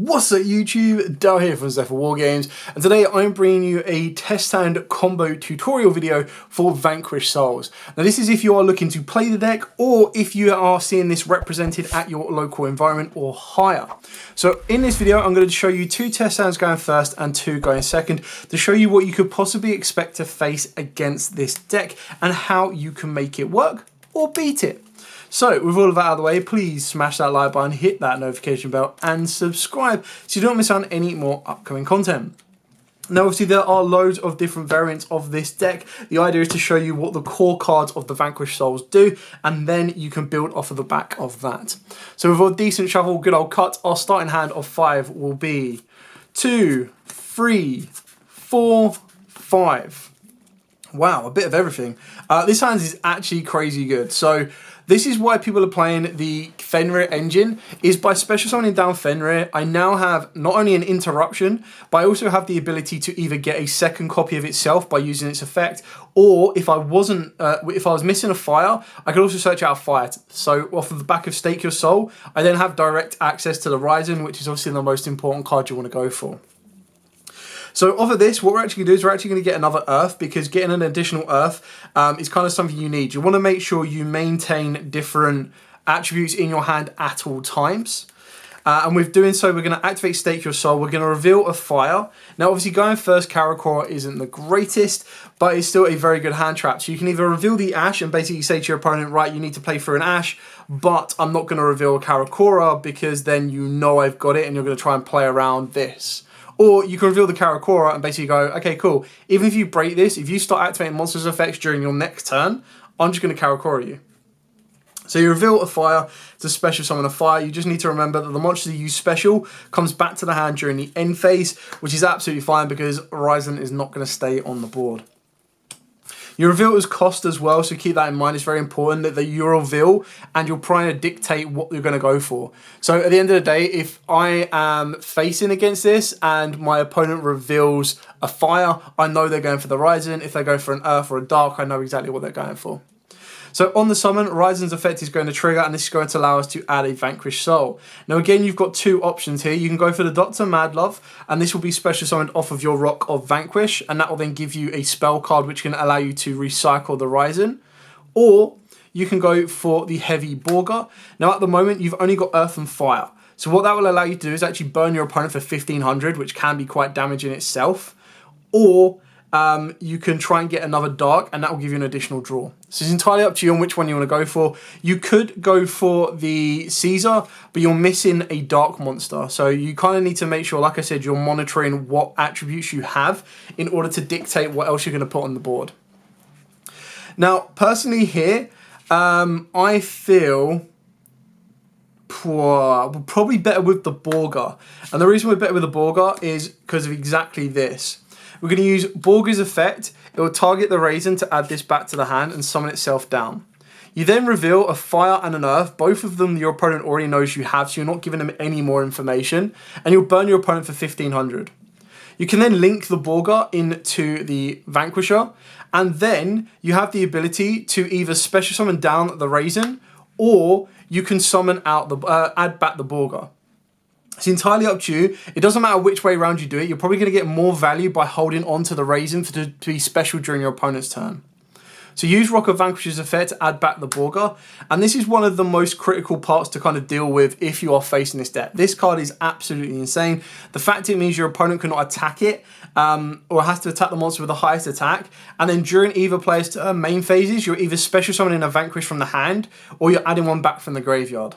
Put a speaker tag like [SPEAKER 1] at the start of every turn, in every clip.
[SPEAKER 1] What's up YouTube, Dal here from Zephyr Wargames, and today I'm bringing you a test hand combo tutorial video for Vanquished Souls. Now this is if you are looking to play the deck or if you are seeing this represented at your local environment or higher. So in this video I'm going to show you two test hands going first and two going second to show you what you could possibly expect to face against this deck and how you can make it work or beat it. So, with all of that out of the way, please smash that like button, hit that notification bell, and subscribe so you don't miss out on any more upcoming content. Now, obviously, there are loads of different variants of this deck. The idea is to show you what the core cards of the Vanquished Souls do, and then you can build off of the back of that. So, with a decent shuffle, good old cut, our starting hand of 5 will be 2, 3, 4, 5. Wow, a bit of everything. This hand is actually crazy good. So this is why people are playing the Fenrir engine, is by special summoning down Fenrir, I now have not only an interruption, but I also have the ability to either get a second copy of itself by using its effect, or if I was missing a fire, I could also search out a fire. So off of the back of Stake Your Soul, I then have direct access to the Ryzen, which is obviously the most important card you want to go for. So off of this, what we're actually going to do is we're actually going to get another Earth, because getting an additional Earth is kind of something you need. You want to make sure you maintain different attributes in your hand at all times. And with doing so, we're going to activate Stake Your Soul. We're going to reveal a fire. Now, obviously, going first Karakora isn't the greatest, but it's still a very good hand trap. So you can either reveal the Ash and basically say to your opponent, right, you need to play for an Ash, but I'm not going to reveal a Karakora because then you know I've got it and you're going to try and play around this. Or you can reveal the Karakora and basically go, okay, cool. Even if you break this, if you start activating monsters effects during your next turn, I'm just going to Karakora you. So you reveal a fire to special summon a fire. You just need to remember that the monster you use special comes back to the hand during the end phase, which is absolutely fine because Ryzen is not going to stay on the board. Your reveal is cost as well, so keep that in mind. It's very important that you reveal and you're trying to dictate what you're going to go for. So at the end of the day, if I am facing against this and my opponent reveals a fire, I know they're going for the Ryzen. If they go for an Earth or a Dark, I know exactly what they're going for. So on the summon, Ryzen's effect is going to trigger, and this is going to allow us to add a Vanquished Soul. Now again, you've got two options here. You can go for the Dr. Madlove, and this will be special summoned off of your Rock of Vanquish, and that will then give you a spell card which can allow you to recycle the Ryzen. Or you can go for the Heavy Borga. Now at the moment, you've only got Earth and Fire. So what that will allow you to do is actually burn your opponent for 1500, which can be quite damaging itself. Or you can try and get another Dark, and that will give you an additional draw. So it's entirely up to you on which one you want to go for. You could go for the Caesar, but you're missing a Dark monster. So you kind of need to make sure, like I said, you're monitoring what attributes you have in order to dictate what else you're going to put on the board. Now, personally here, I feel we're probably better with the Borga. And the reason we're better with the Borga is because of exactly this. We're going to use Borga's effect. It will target the Ryzen to add this back to the hand and summon itself down. You then reveal a fire and an earth. Both of them your opponent already knows you have, so you're not giving them any more information. And you'll burn your opponent for 1500. You can then link the Borga into the Vanquisher. And then you have the ability to either special summon down the Ryzen, or you can summon out the add back the Borga. It's entirely up to you. It doesn't matter which way around you do it. You're probably going to get more value by holding on to the Ryzen to be special during your opponent's turn. So use Rock of Vanquish's effect to add back the Borga. And this is one of the most critical parts to kind of deal with if you are facing this deck. This card is absolutely insane. The fact it means your opponent cannot attack it or has to attack the monster with the highest attack. And then during either player's main phases, you're either special summoning a Vanquish from the hand or you're adding one back from the graveyard.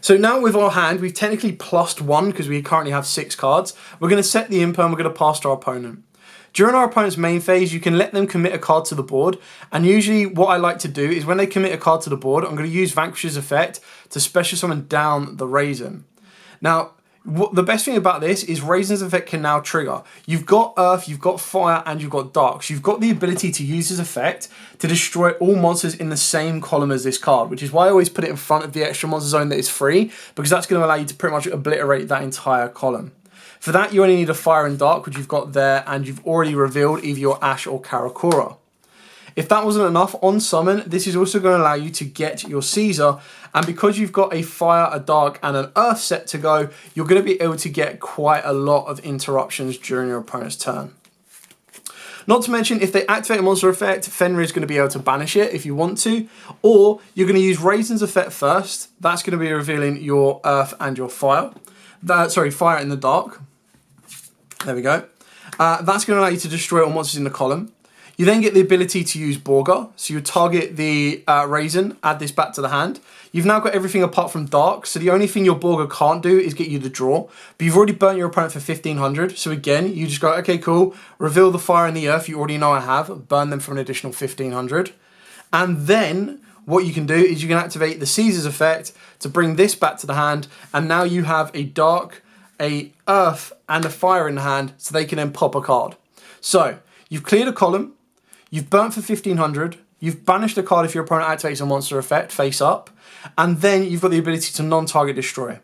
[SPEAKER 1] So now with our hand, we've technically plussed 1 because we currently have 6 cards. We're going to set the imp and we're going to pass to our opponent. During our opponent's main phase, you can let them commit a card to the board. And usually what I like to do is when they commit a card to the board, I'm going to use Vanquish's effect to special summon down the Ryzen. Now, the best thing about this is Ryzen's effect can now trigger. You've got Earth, you've got Fire, and you've got Dark. So you've got the ability to use this effect to destroy all monsters in the same column as this card, which is why I always put it in front of the extra monster zone that is free, because that's going to allow you to pretty much obliterate that entire column. For that, you only need a Fire and Dark, which you've got there, and you've already revealed either your Ash or Karakora. If that wasn't enough, on summon, this is also going to allow you to get your Caesar. And because you've got a fire, a dark, and an earth set to go, you're going to be able to get quite a lot of interruptions during your opponent's turn. Not to mention, if they activate a monster effect, Fenrir is going to be able to banish it if you want to. Or you're going to use Raisin's effect first. That's going to be revealing your earth and your fire. Fire in the dark. There we go. That's going to allow you to destroy all monsters in the column. You then get the ability to use Borga. So you target the Raisin, add this back to the hand. You've now got everything apart from Dark. So the only thing your Borga can't do is get you the draw. But you've already burnt your opponent for 1500. So again, you just go, okay, cool. Reveal the fire and the earth you already know I have. Burn them for an additional 1500. And then what you can do is you can activate the Caesar's effect to bring this back to the hand. And now you have a Dark, a earth, and a fire in the hand. So they can then pop a card. So you've cleared a column. You've burnt for 1500, you've banished a card if your opponent activates a monster effect, face up, and then you've got the ability to non-target destroy.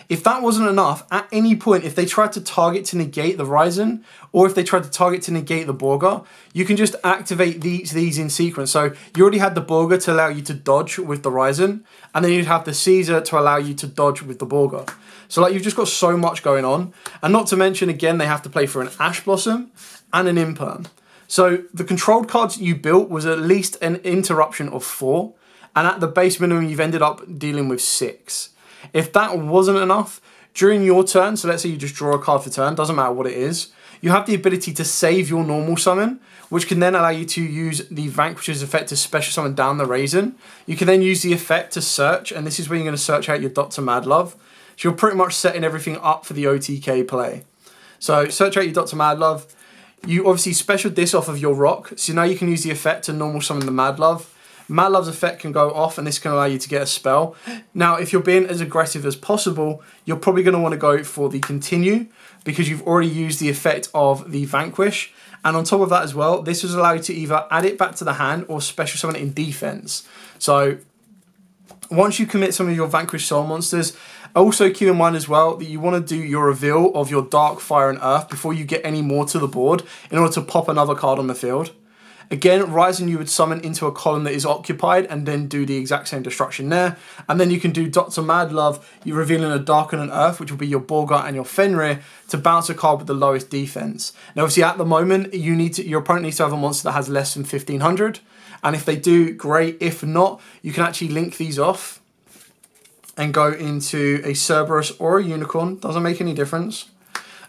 [SPEAKER 1] If that wasn't enough, at any point, if they tried to target to negate the Raisin, or if they tried to target to negate the Borga, you can just activate these in sequence. So you already had the Borga to allow you to dodge with the Raisin, and then you'd have the Caesar to allow you to dodge with the Borga. So like you've just got so much going on. And not to mention, again, they have to play for an Ash Blossom and an Imperm. So the controlled cards you built was at least an interruption of 4. And at the base minimum, you've ended up dealing with 6. If that wasn't enough, during your turn, so let's say you just draw a card for turn, doesn't matter what it is, you have the ability to save your normal summon, which can then allow you to use the Vanquish's effect to special summon down the Raisin. You can then use the effect to search, and this is where you're going to search out your Dr. Madlove. So you're pretty much setting everything up for the OTK play. So search out your Dr. Madlove. You obviously special this off of your rock, so now you can use the effect to normal summon the Madlove. Madlove's effect can go off, and this can allow you to get a spell. Now, if you're being as aggressive as possible, you're probably going to want to go for the Continue, because you've already used the effect of the Vanquish. And on top of that as well, this will allow you to either add it back to the hand or special summon it in defense. So once you commit some of your Vanquished Soul monsters, also keep in mind as well that you want to do your reveal of your Dark, Fire and Earth before you get any more to the board in order to pop another card on the field. Again, Raisin you would summon into a column that is occupied and then do the exact same destruction there. And then you can do Dr. Madlove, you're revealing a Dark and an Earth, which will be your Borga and your Fenrir, to bounce a card with the lowest defense. Now obviously at the moment, your opponent needs to have a monster that has less than 1500. And if they do, great. If not, you can actually link these off and go into a Cerberus or a Unicorn. Doesn't make any difference.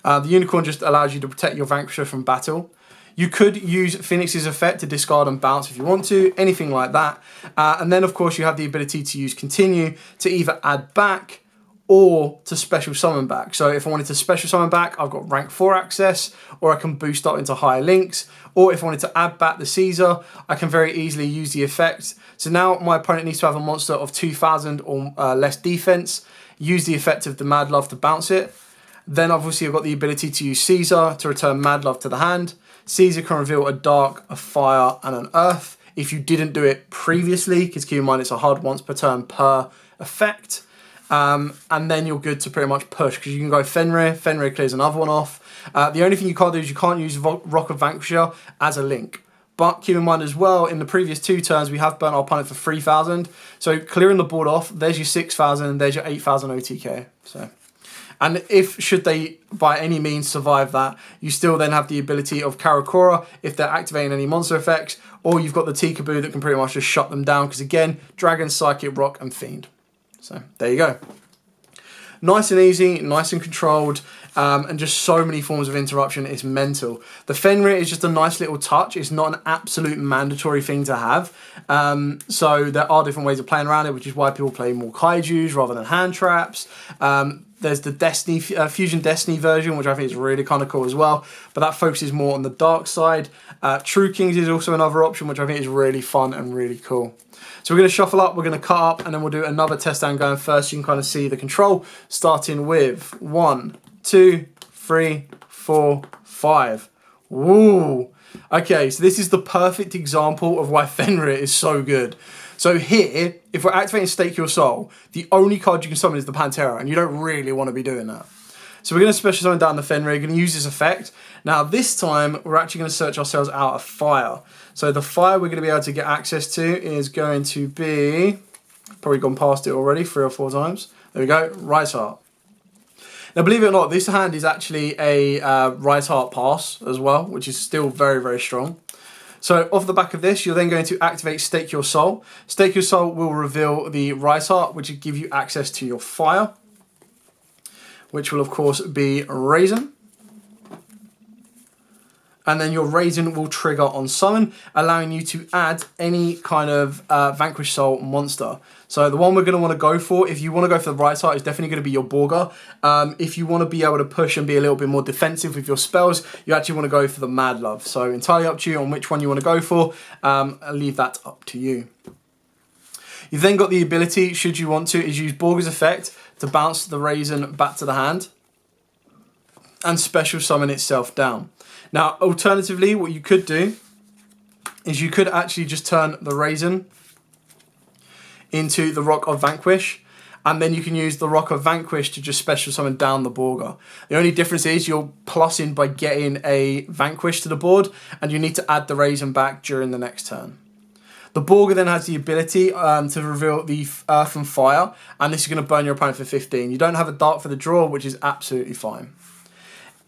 [SPEAKER 1] The Unicorn just allows you to protect your Vanquisher from battle. You could use Phoenix's effect to discard and bounce if you want to, anything like that. And then, of course, you have the ability to use Continue to either add back or to special summon back. So if I wanted to special summon back, I've got rank 4 access, or I can boost up into higher links. Or if I wanted to add back the Caesar, I can very easily use the effect. So now my opponent needs to have a monster of 2000 or less defense, use the effect of the Madlove to bounce it. Then obviously I've got the ability to use Caesar to return Madlove to the hand. Caesar can reveal a Dark, a Fire, and an Earth if you didn't do it previously, because keep in mind it's a hard once per turn per effect. And then you're good to pretty much push, because you can go Fenrir, Fenrir clears another one off. The only thing you can't do is you can't use Rock of Vanquisher as a link. But keep in mind as well, in the previous 2 turns, we have burnt our opponent for 3000. So clearing the board off, there's your 6000, there's your 8000 OTK. So. And should they by any means survive that, you still then have the ability of Karakura if they're activating any monster effects, or you've got the Tikaboo that can pretty much just shut them down, because again, Dragon, Psychic, Rock and Fiend. So there you go. Nice and easy, nice and controlled, and just so many forms of interruption. It's mental. The Fenrir is just a nice little touch. It's not an absolute mandatory thing to have. So there are different ways of playing around it, which is why people play more Kaijus rather than hand traps. There's the Destiny Fusion Destiny version, which I think is really kind of cool as well. But that focuses more on the dark side. True Kings is also another option, which I think is really fun and really cool. So we're going to shuffle up, we're going to cut up, and then we'll do another test down going first. You can kind of see the control, starting with 1, 2, 3, 4, 5. Woo! Okay, so this is the perfect example of why Fenrir is so good. So here, if we're activating Stake Your Soul, the only card you can summon is the Pantera, and you don't really want to be doing that. So we're going to special summon down the Fenrir, we're going to use this effect. Now this time, we're actually going to search ourselves out a fire. So the fire we're going to be able to get access to is going to be, probably gone past it already 3 or 4 times. There we go, Right Heart. Now believe it or not, this hand is actually a Right Heart pass as well, which is still very, very strong. So off the back of this, you're then going to activate Stake Your Soul. Stake Your Soul will reveal the Right Heart, which will give you access to your fire, which will of course be Raisin. And then your Raisin will trigger on summon, allowing you to add any kind of Vanquished Soul monster. So the one we're going to want to go for, if you want to go for the Right Heart, is definitely going to be your Borga. If you want to be able to push and be a little bit more defensive with your spells, you actually want to go for the Mad Love. So entirely up to you on which one you want to go for. I'll leave that up to you. You've then got the ability, should you want to, is use Borga's effect to bounce the Raisin back to the hand and special summon itself down. Now, alternatively, what you could do is you could actually just turn the Raisin into the Rock of Vanquish, and then you can use the Rock of Vanquish to just special summon down the Borga. The only difference is you're plussing by getting a Vanquish to the board, and you need to add the Raisin back during the next turn. The Borga then has the ability to reveal the Earth and Fire, and this is going to burn your opponent for 15. You don't have a Dart for the draw, which is absolutely fine.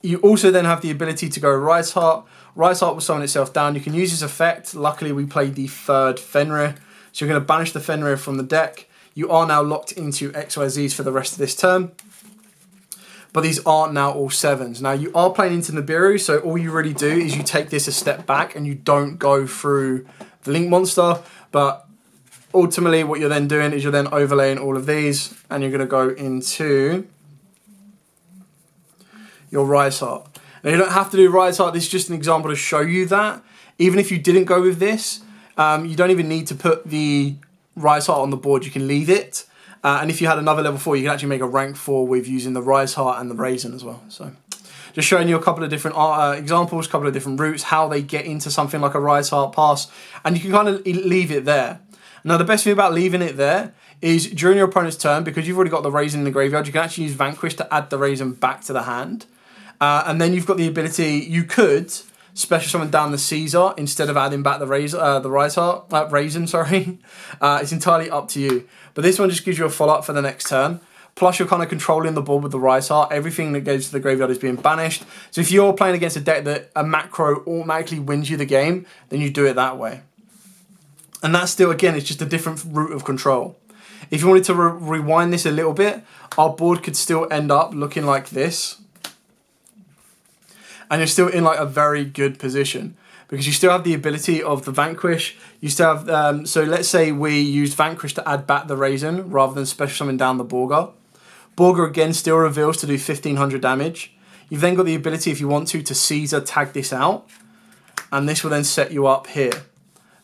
[SPEAKER 1] You also then have the ability to go Right Heart. Right Heart will summon itself down. You can use this effect. Luckily, we played the 3rd Fenrir. So you're going to banish the Fenrir from the deck. You are now locked into XYZs for the rest of this turn. But these are now all 7s. Now, you are playing into Nibiru, so all you really do is you take this a step back and you don't go through the Link monster. But ultimately, what you're then doing is you're then overlaying all of these, and you're going to go into your Right Heart. Now, you don't have to do Right Heart. This is just an example to show you that. Even if you didn't go with this, you don't even need to put the Right Heart on the board. You can leave it. And if you had another level 4, you can actually make a rank 4 with using the Right Heart and the Raisin as well. So just showing you a couple of different examples, a couple of different routes, how they get into something like a Right Heart pass. And you can kind of leave it there. Now, the best thing about leaving it there is during your opponent's turn, because you've already got the Raisin in the graveyard, you can actually use Vanquish to add the Raisin back to the hand. And then you've got the ability, you could special summon down the Caesar instead of adding back the Raisin, sorry. It's entirely up to you. But this one just gives you a follow-up for the next turn. Plus, you're kind of controlling the board with the Right Heart. Everything that goes to the graveyard is being banished. So if you're playing against a deck that a macro automatically wins you the game, then you do it that way. And that's still, again, it's just a different route of control. If you wanted to rewind this a little bit, our board could still end up looking like this. And you're still in like a very good position because you still have the ability of the Vanquish. You still have, so let's say we used Vanquish to add back the Raisin rather than special summon down the Borga. Borga again still reveals to do 1500 damage. You've then got the ability, if you want to Caesar tag this out. And this will then set you up here.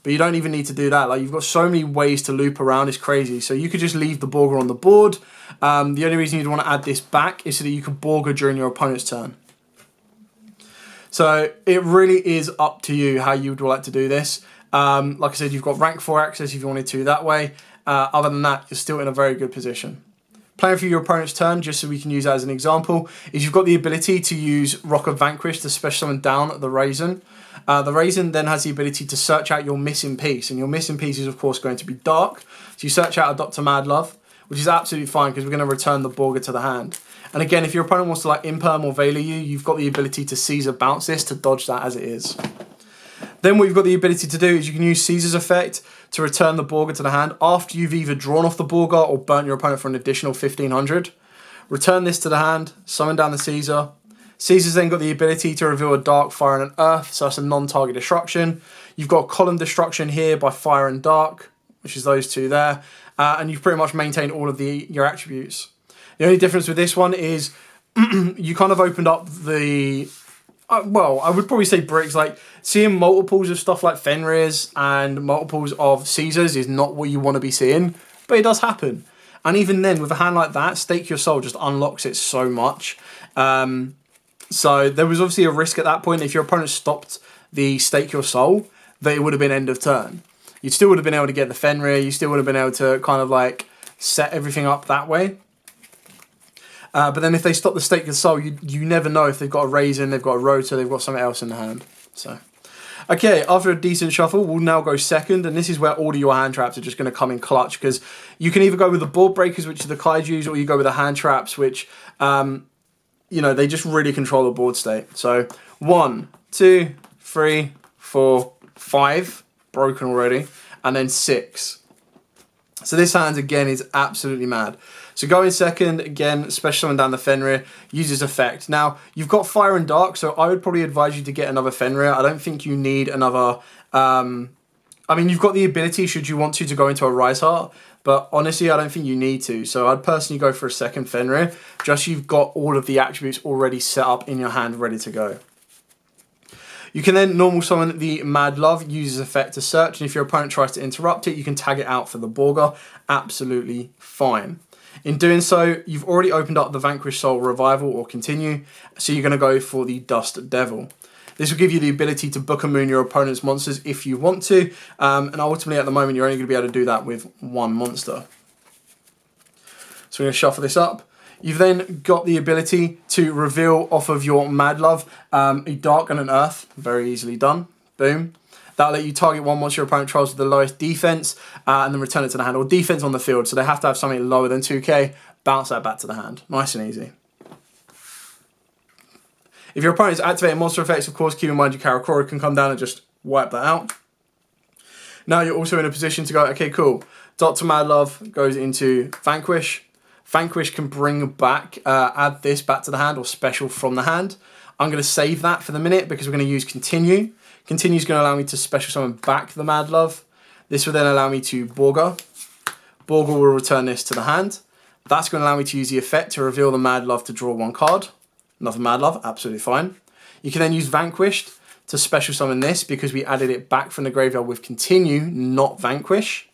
[SPEAKER 1] But you don't even need to do that. Like, you've got so many ways to loop around, it's crazy. So you could just leave the Borga on the board. The only reason you'd want to add this back is so that you can Borga during your opponent's turn. So it really is up to you how you would like to do this. Like I said, you've got rank 4 access if you wanted to that way. Other than that, you're still in a very good position. Playing for your opponent's turn, just so we can use that as an example, is you've got the ability to use Rock of Vanquish to special summon down the Raisin. The Raisin then has the ability to search out your missing piece, and your missing piece is of course going to be dark. So you search out a Dr. Mad Love, which is absolutely fine because we're going to return the Borga to the hand. And again, if your opponent wants to like Imperm or Veiler you, you've got the ability to Caesar bounce this to dodge that as it is. Then what you've got the ability to do is you can use Caesar's effect to return the Borga to the hand after you've either drawn off the Borga or burnt your opponent for an additional 1500. Return this to the hand, summon down the Caesar. Caesar's then got the ability to reveal a Dark, Fire and an Earth, so that's a non-target destruction. You've got column destruction here by Fire and Dark, which is those two there. And you've pretty much maintained all of your attributes. The only difference with this one is you kind of opened up the... well, I would probably say bricks. Like, seeing multiples of stuff like Fenrir's and multiples of Caesars is not what you want to be seeing, but it does happen. And even then, with a hand like that, Stake Your Soul just unlocks it so much. So there was obviously a risk at that point. If your opponent stopped the Stake Your Soul, that it would have been end of turn. You still would have been able to get the Fenrir. You still would have been able to kind of like set everything up that way. But then if they stop the Stake of the Soul, you never know if they've got a Raisin, they've got a Rotor, they've got something else in the hand. So, okay, after a decent shuffle, we'll now go second, and this is where all of your hand traps are just going to come in clutch, because you can either go with the board breakers, which are the kaijus, or you go with the hand traps, which, you know, they just really control the board state. So, 1, 2, 3, 4, 5, broken already, and then 6. So this hand, again, is absolutely mad. So going second, again, special summon down the Fenrir, uses effect. Now, you've got Fire and Dark, so I would probably advise you to get another Fenrir. I don't think you need another... I mean, you've got the ability, should you want to go into a Rise Heart, but honestly, I don't think you need to. So I'd personally go for a second Fenrir, just so you've got all of the attributes already set up in your hand, ready to go. You can then normal summon the Mad Love, uses effect to search, and if your opponent tries to interrupt it, you can tag it out for the Borga. Absolutely fine. In doing so, you've already opened up the Vanquished Soul Revival or Continue, so you're going to go for the Dust Devil. This will give you the ability to Book and Moon your opponent's monsters if you want to, and ultimately at the moment you're only going to be able to do that with one monster. So we're going to shuffle this up. You've then got the ability to reveal off of your Mad Love a Dark and an Earth. Very easily done. Boom. That'll let you target one monster your opponent trials with the lowest defense and then return it to the hand. Or defense on the field, so they have to have something lower than 2k. Bounce that back to the hand. Nice and easy. If your opponent is activating monster effects, of course, keep in mind your Karakura can come down and just wipe that out. Now you're also in a position to go, okay, cool. Dr. Mad Love goes into Vanquish. Vanquish can bring back, add this back to the hand or special from the hand. I'm going to save that for the minute because we're going to use Continue. Continue is going to allow me to special summon back the Mad Love. This will then allow me to Borga. Borga will return this to the hand. That's going to allow me to use the effect to reveal the Mad Love to draw one card. Another Mad Love, absolutely fine. You can then use Vanquished to special summon this because we added it back from the graveyard with Continue, not Vanquish.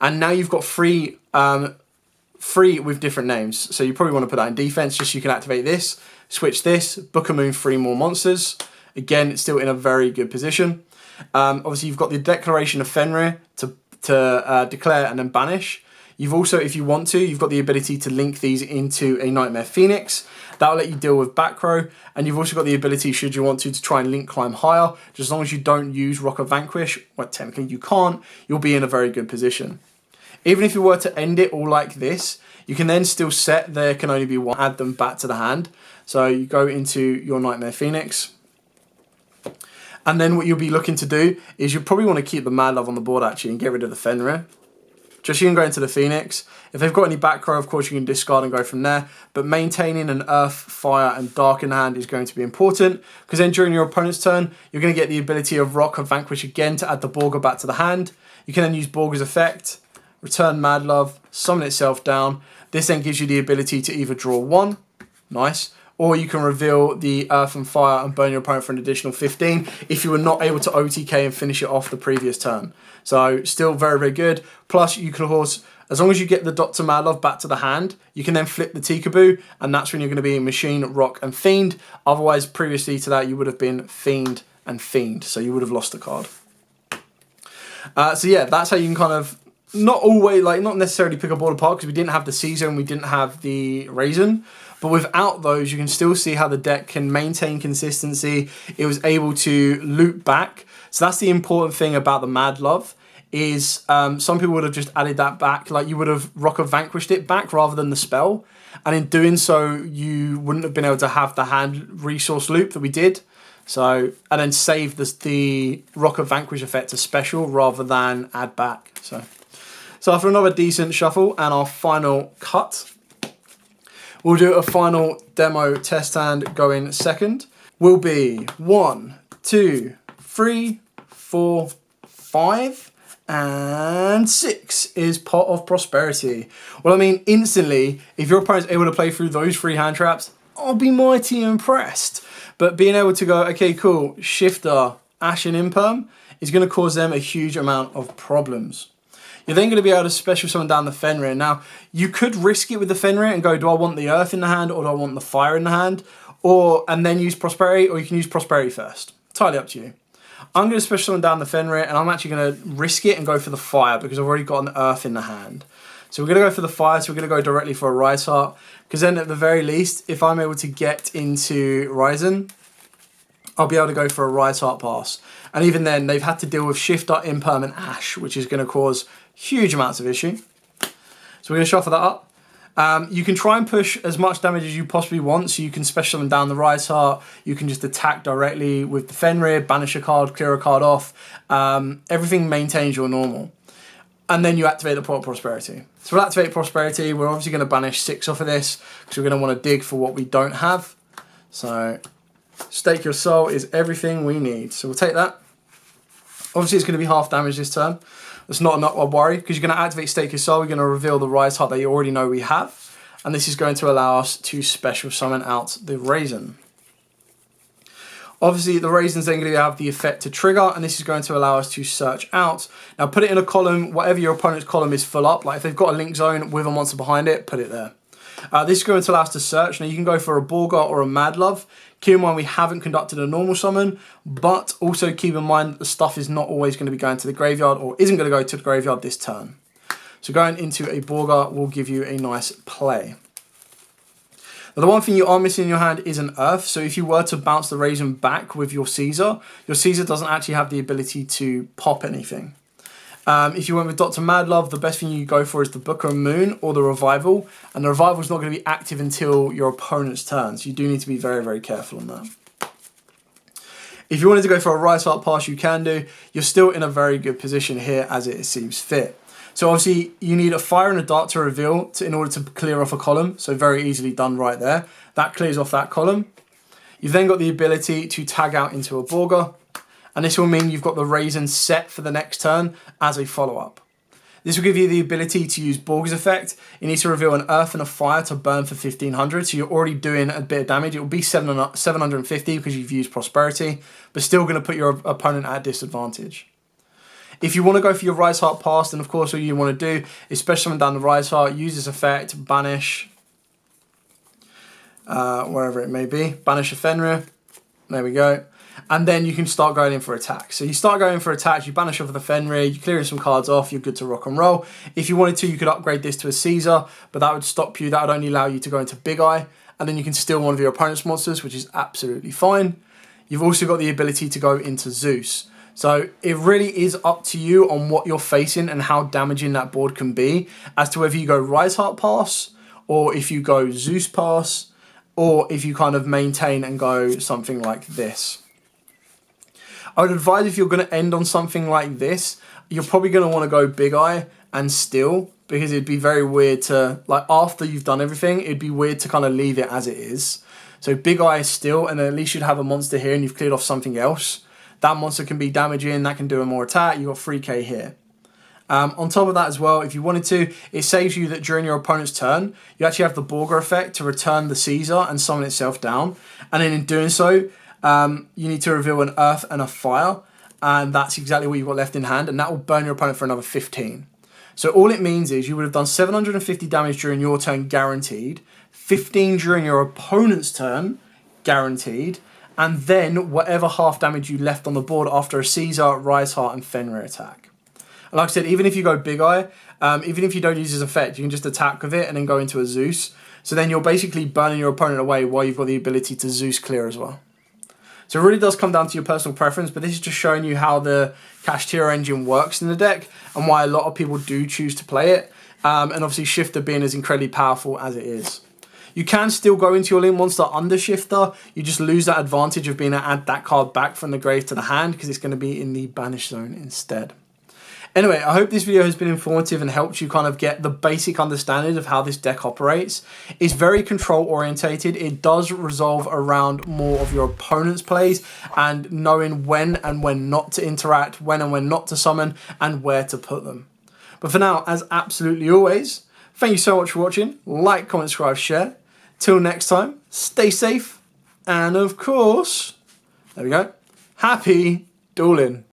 [SPEAKER 1] And now you've got three with different names. So you probably want to put that in defense just so you can activate this, switch this, Book a Moon 3 more monsters. Again, it's still in a very good position. Obviously, you've got the Declaration of Fenrir to declare and then banish. You've also, if you want to, you've got the ability to link these into a Nightmare Phoenix. That'll let you deal with back row. And you've also got the ability, should you want to try and link climb higher. Just as long as you don't use Rock of Vanquish, well, technically you can't, you'll be in a very good position. Even if you were to end it all like this, you can then still set there can only be one, add them back to the hand. So you go into your Nightmare Phoenix. And then what you'll be looking to do is you probably want to keep the Mad Love on the board actually and get rid of the Fenrir. Just so you can go into the Phoenix. If they've got any back row, of course you can discard and go from there. But maintaining an Earth, Fire and Dark in the hand is going to be important. Because then during your opponent's turn, you're going to get the ability of Rock of Vanquish again to add the Borga back to the hand. You can then use Borga's effect. Return Mad Love, summon itself down. This then gives you the ability to either draw one, nice, or you can reveal the Earth and Fire and burn your opponent for an additional 15 if you were not able to OTK and finish it off the previous turn. So still very, very good. Plus you can, of course, as long as you get the Dr. Mad Love back to the hand, you can then flip the Tikaboo, and that's when you're going to be in Machine, Rock and Fiend. Otherwise, previously to that, you would have been Fiend and Fiend, so you would have lost the card. So yeah, that's how you can kind of not always, like, not necessarily pick a board apart because we didn't have the Season, we didn't have the Raisin, but without those, you can still see how the deck can maintain consistency. It was able to loop back. So that's the important thing about the Mad Love is some people would have just added that back, like you would have Rock of Vanquished it back rather than the spell. And in doing so, you wouldn't have been able to have the hand resource loop that we did. So, and then save the Rock of Vanquish effect to special rather than add back. So after another decent shuffle and our final cut, we'll do a final demo test hand going second. Will be 1, 2, 3, 4, 5, and 6 is Pot of Prosperity. Well, I mean, instantly, if your opponent's able to play through those 3 hand traps, I'll be mighty impressed. But being able to go, okay, cool, Shifter, Ashen Imperm is going to cause them a huge amount of problems. You're then going to be able to special summon down the Fenrir. Now, you could risk it with the Fenrir and go, do I want the Earth in the hand or do I want the Fire in the hand? And then use Prosperity, or you can use Prosperity first. Entirely up to you. I'm going to special summon down the Fenrir and I'm actually going to risk it and go for the Fire because I've already got an Earth in the hand. So we're going to go for the fire, so we're going to go directly for a Rise Heart, because then at the very least, if I'm able to get into Ryzen, I'll be able to go for a Rise Heart pass. And even then, they've had to deal with Shifter, Imperm, and Ash, which is going to cause huge amounts of issue. So we're going to shuffle that up. You can try and push as much damage as you possibly want, so you can special them down the Rise Heart, you can just attack directly with the Fenrir, banish a card, clear a card off, everything maintains your normal. And then you activate the Pot of Prosperity. So we'll activate Prosperity, we're obviously going to banish 6 off of this, because we're going to want to dig for what we don't have. So, Stake Your Soul is everything we need. So we'll take that. Obviously it's going to be half damage this turn. That's not a worry, because you're going to activate Stake Your Soul, you're going to reveal the Rise Heart that you already know we have, and this is going to allow us to special summon out the Raisin. Obviously the Raisin's then going to have the effect to trigger, and this is going to allow us to search out. Now put it in a column, whatever your opponent's column is full up, like if they've got a Link Zone with a monster behind it, put it there. This is going to allow us to search. Now you can go for a Borgar or a Mad Love. Keep in mind we haven't conducted a normal summon, but also keep in mind that the stuff is not always going to be going to the graveyard, or isn't going to go to the graveyard this turn. So going into a Borgar will give you a nice play. Now the one thing you are missing in your hand is an Earth, so if you were to bounce the Raisin back with your Caesar doesn't actually have the ability to pop anything. If you went with Dr. Madlove, the best thing you go for is the Booker and Moon or the Revival. And the Revival is not going to be active until your opponent's turn. So you do need to be very, very careful on that. If you wanted to go for a Rise Heart pass, you can do. You're still in a very good position here as it seems fit. So obviously you need a Fire and a Dart to reveal in order to clear off a column. So very easily done right there. That clears off that column. You've then got the ability to tag out into a Borgar. And this will mean you've got the Raisin set for the next turn as a follow-up. This will give you the ability to use Borg's effect. You need to reveal an Earth and a Fire to burn for 1500, so you're already doing a bit of damage. It will be 750 because you've used Prosperity, but still going to put your opponent at a disadvantage. If you want to go for your Rise Heart pass, then of course all you want to do is special summon down the Rise Heart, use this effect, banish, wherever it may be, banish a Fenrir, there we go. And then you can start going in for attacks. So you start going for attacks, you banish off of the Fenrir, you're clearing some cards off, you're good to rock and roll. If you wanted to, you could upgrade this to a Caesar, but that would stop you, that would only allow you to go into Big Eye, and then you can steal one of your opponent's monsters, which is absolutely fine. You've also got the ability to go into Zeus. So it really is up to you on what you're facing and how damaging that board can be, as to whether you go Rise Heart pass, or if you go Zeus pass, or if you kind of maintain and go something like this. I would advise if you're going to end on something like this, you're probably going to want to go Big Eye and steal, because it'd be very weird to, like after you've done everything, it'd be weird to kind of leave it as it is. So Big Eye is steal, and then at least you'd have a monster here and you've cleared off something else. That monster can be damaging, that can do a more attack, you've got 3k here. On top of that as well, if you wanted to, it saves you that during your opponent's turn, you actually have the Borgar effect to return the Caesar and summon itself down. And then in doing so, you need to reveal an Earth and a Fire, and that's exactly what you've got left in hand, and that will burn your opponent for another 15. So all it means is you would have done 750 damage during your turn guaranteed, 15 during your opponent's turn guaranteed, and then whatever half damage you left on the board after a Caesar, Rise Heart, and Fenrir attack. And like I said, even if you go Big Eye, even if you don't use his effect, you can just attack with it and then go into a Zeus. So then you're basically burning your opponent away while you've got the ability to Zeus clear as well. So it really does come down to your personal preference, but this is just showing you how the Kashtira engine works in the deck and why a lot of people do choose to play it. And obviously Shifter being as incredibly powerful as it is. You can still go into your Link monster under Shifter, you just lose that advantage of being able to add that card back from the grave to the hand because it's going to be in the Banish Zone instead. Anyway, I hope this video has been informative and helped you kind of get the basic understanding of how this deck operates. It's very control orientated. It does resolve around more of your opponent's plays and knowing when and when not to interact, when and when not to summon, and where to put them. But for now, as absolutely always, thank you so much for watching. Like, comment, subscribe, share. Till next time, stay safe, and of course, there we go, happy dueling.